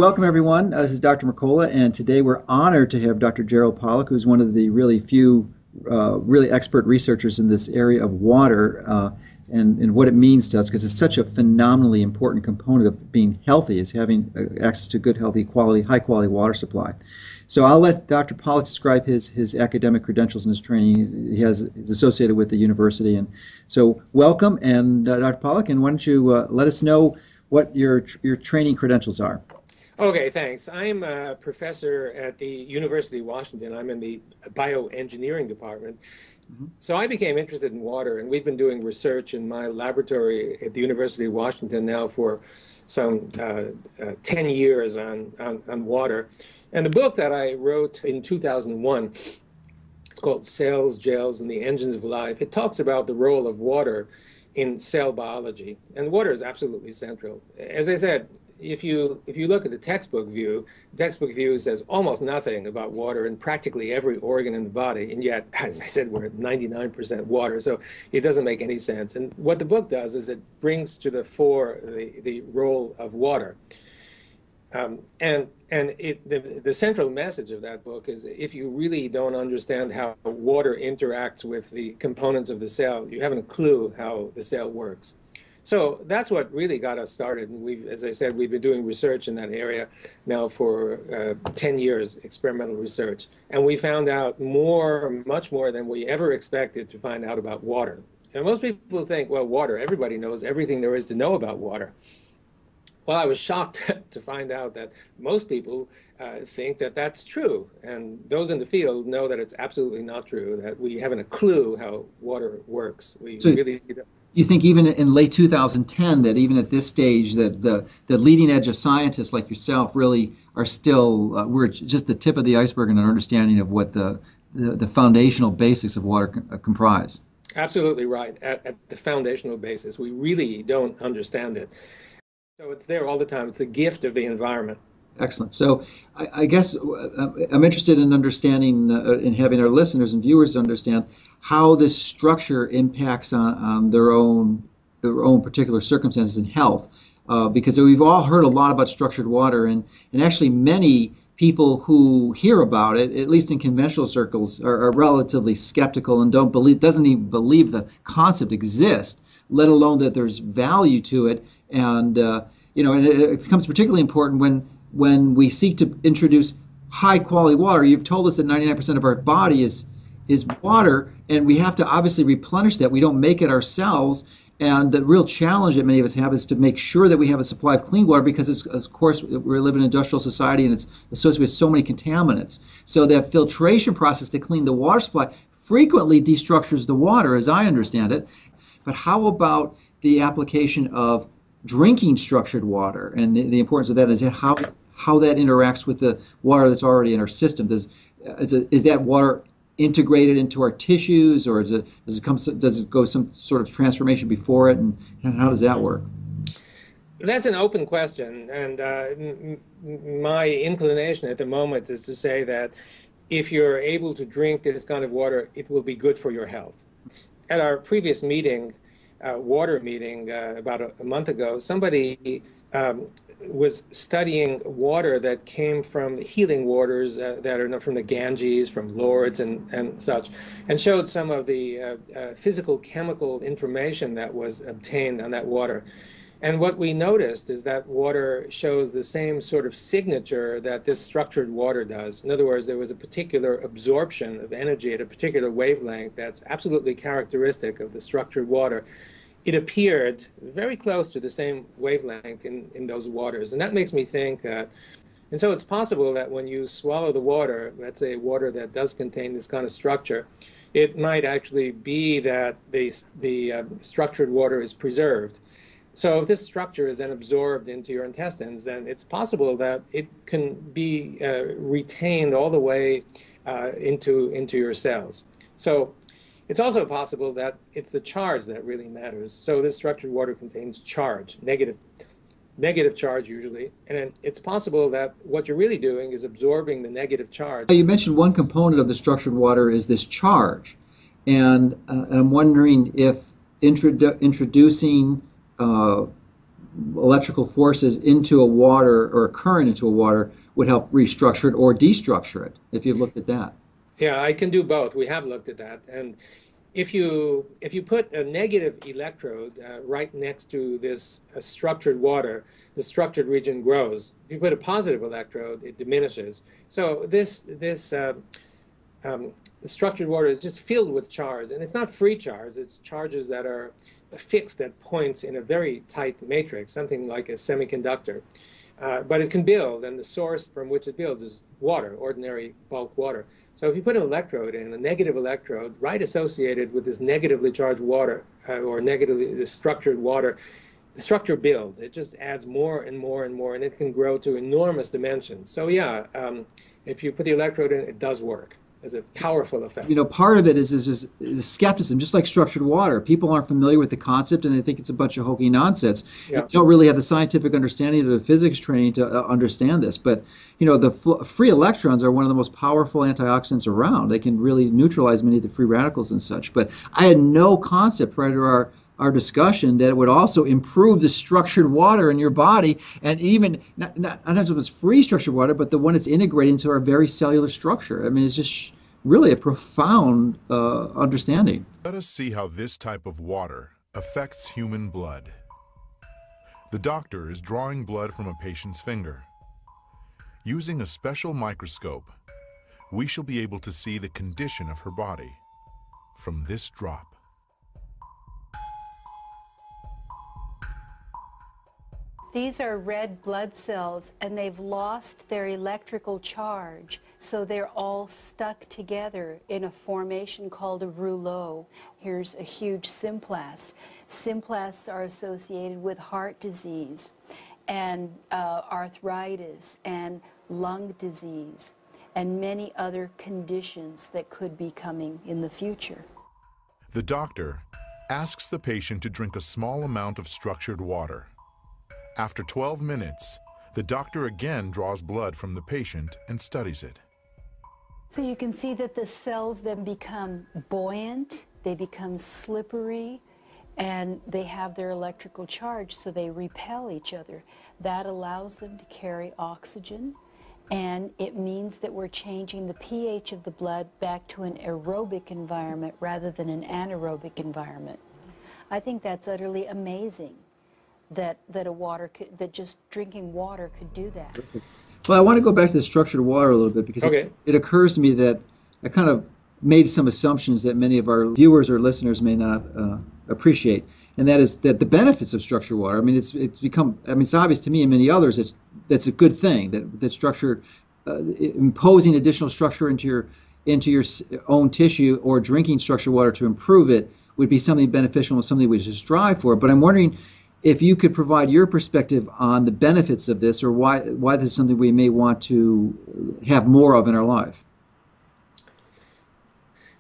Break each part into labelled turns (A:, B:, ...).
A: Welcome, everyone. This is Dr. Mercola, and today we're honored to have Dr. Gerald Pollack, who's one of the really few really expert researchers in this area of water and what it means to us, because it's such a phenomenally important component of being healthy, is having access to good, healthy, quality, high-quality water supply. So I'll let Dr. Pollack describe his academic credentials and his training. He's associated with the university. And so welcome, and Dr. Pollack, and why don't you let us know what your training credentials are?
B: Okay, thanks. I'm a professor at the University of Washington. I'm in the bioengineering department. So I became interested in water, and we've been doing research in my laboratory at the University of Washington now for some 10 years on water. And the book that I wrote in 2001, it's called Cells, Gels, and the Engines of Life. It talks about the role of water in cell biology, and water is absolutely central. As I said, if you look at the textbook view says almost nothing about water in practically every organ in the body, and yet, as I said, we're at 99% water, so it doesn't make any sense. And what the book does is it brings to the fore the role of water. The central message of that book is if you really don't understand how water interacts with the components of the cell, you haven't a clue how the cell works. So that's what really got us started. And as I said, we've been doing research in that area now for 10 years, experimental research. And we found out much more than we ever expected to find out about water. And most people think, well, water, everybody knows everything there is to know about water. Well, I was shocked to find out that most people think that that's true. And those in the field know that it's absolutely not true, that we haven't a clue how water works.
A: You think even in late 2010 that even at this stage that the leading edge of scientists like yourself really are still, we're just the tip of the iceberg in an understanding of what the foundational basics of water comprise?
B: Absolutely right. At the foundational basis, we really don't understand it. So it's there all the time. It's the gift of the environment.
A: Excellent. So I guess I'm interested in understanding, in having our listeners and viewers understand how this structure impacts on their own particular circumstances and health. Because we've all heard a lot about structured water, and actually many people who hear about it, at least in conventional circles, are relatively skeptical and doesn't even believe the concept exists, let alone that there's value to it. And and it becomes particularly important when we seek to introduce high quality water. You've told us that 99% of our body is water, and we have to obviously replenish that. We don't make it ourselves. And the real challenge that many of us have is to make sure that we have a supply of clean water, because of course we live in an industrial society and it's associated with so many contaminants. So that filtration process to clean the water supply frequently destructures the water, as I understand it. But how about the application of drinking structured water, and the importance of that is how that interacts with the water that's already in our system? Is that water integrated into our tissues, or does it go some sort of transformation before it, and how does that work?
B: That's an open question, and my inclination at the moment is to say that if you're able to drink this kind of water, it will be good for your health. At our previous meeting, water meeting about a month ago, somebody was studying water that came from healing waters that are from the Ganges, from Lourdes and such, and showed some of the physical chemical information that was obtained on that water. And what we noticed is that water shows the same sort of signature that this structured water does. In other words, there was a particular absorption of energy at a particular wavelength that's absolutely characteristic of the structured water. It appeared very close to the same wavelength in those waters. And that makes me think and so it's possible that when you swallow the water, let's say water that does contain this kind of structure, it might actually be that the structured water is preserved. So if this structure is then absorbed into your intestines, then it's possible that it can be retained all the way into your cells. So it's also possible that it's the charge that really matters. So this structured water contains charge, negative charge usually, and it's possible that what you're really doing is absorbing the negative charge.
A: You mentioned one component of the structured water is this charge, and I'm wondering if introducing electrical forces into a water or a current into a water would help restructure it or destructure it, if you've looked at that.
B: Yeah, I can do both. We have looked at that. And if you put a negative electrode right next to this structured water, the structured region grows. If you put a positive electrode, it diminishes. So the structured water is just filled with charge, and it's not free charge. It's charges that are fixed at points in a very tight matrix, something like a semiconductor. But it can build, and the source from which it builds is water, ordinary bulk water. So if you put an electrode in, a negative electrode, right associated with this negatively charged water, or negatively this structured water, the structure builds. It just adds more and more and more, and it can grow to enormous dimensions. So yeah, if you put the electrode in, it does work. It's a powerful effect.
A: Part of it is skepticism, just like structured water. People aren't familiar with the concept and they think it's a bunch of hokey nonsense.
B: Yeah.
A: You don't really have the scientific understanding or the physics training to understand this. But, the free electrons are one of the most powerful antioxidants around. They can really neutralize many of the free radicals and such. But I had no concept prior to our discussion that it would also improve the structured water in your body, and even not just was free structured water, but the one that's integrated into our very cellular structure. I mean, it's just really a profound understanding.
C: Let us see how this type of water affects human blood. The doctor is drawing blood from a patient's finger. Using a special microscope, we shall be able to see the condition of her body from this drop.
D: These are red blood cells, and they've lost their electrical charge, so they're all stuck together in a formation called a rouleau. Here's a huge symplast. Symplasts are associated with heart disease and arthritis and lung disease and many other conditions that could be coming in the future.
C: The doctor asks the patient to drink a small amount of structured water. After 12 minutes, the doctor again draws blood from the patient and studies it.
D: So you can see that the cells then become buoyant, they become slippery, and they have their electrical charge, so they repel each other. That allows them to carry oxygen, and it means that we're changing the pH of the blood back to an aerobic environment rather than an anaerobic environment. I think that's utterly amazing. That just drinking water could do that.
A: Well, I want to go back to the structured water a little bit because it occurs to me that I kind of made some assumptions that many of our viewers or listeners may not appreciate, and that is that the benefits of structured water. I mean, it's obvious to me and many others. That's a good thing that structure, imposing additional structure into your own tissue or drinking structured water to improve it would be something beneficial and something we should strive for. But I'm wondering if you could provide your perspective on the benefits of this, or why this is something we may want to have more of in our life.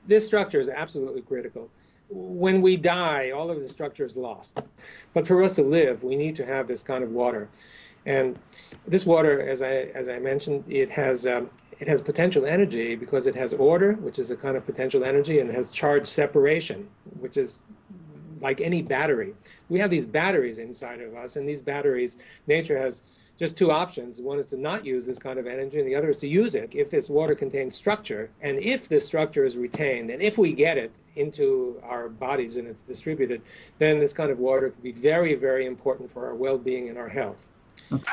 B: This structure is absolutely critical. When we die, all of the structure is lost. But for us to live, we need to have this kind of water. And this water, as I mentioned, it has potential energy because it has order, which is a kind of potential energy, and it has charge separation, which is like any battery. We have these batteries inside of us, and these batteries, nature has just two options. One is to not use this kind of energy, and the other is to use it if this water contains structure, and if this structure is retained, and if we get it into our bodies and it's distributed, then this kind of water can be very, very important for our well-being and our health.
A: Okay.